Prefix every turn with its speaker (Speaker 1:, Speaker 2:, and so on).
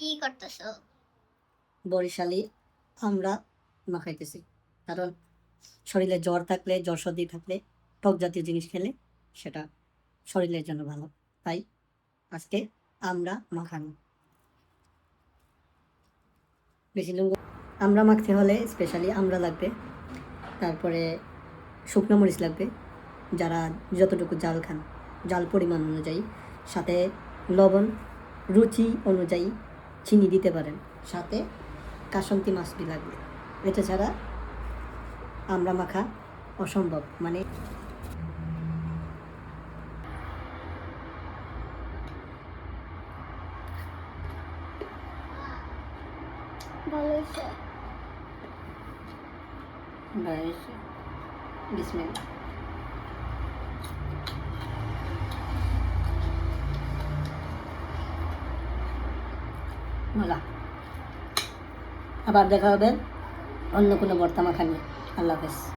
Speaker 1: কি করতেছো?
Speaker 2: বরিশালি আমরা মাখাইতেছি, কারণ শরীরে জ্বর থাকলে, জ্বর সর্দি থাকলে টক জাতীয় জিনিস খেলে সেটা শরীরের জন্য ভালো। তাই আজকে আমরা মাখানো। বেশি লুঙ্গ আমরা মাখতে হলে স্পেশালি আমরা লাগবে, তারপরে শুকনো মরিচ লাগবে, যারা যতটুকু জাল খান জাল পরিমাণ অনুযায়ী, সাথে লবণ রুচি অনুযায়ী চিনি দিতে পারেন, সাথে কাসন্তি মাছটি লাগবে। এটা ছাড়া আমরা মাখা অসম্ভব। মানে
Speaker 1: ভালো হয়েছে।
Speaker 2: বিসমিল্লাহ। বলা আবার দেখা হবে অন্য কোনো ভর্তা মাখা নিয়ে। আল্লাহ হাফেজ।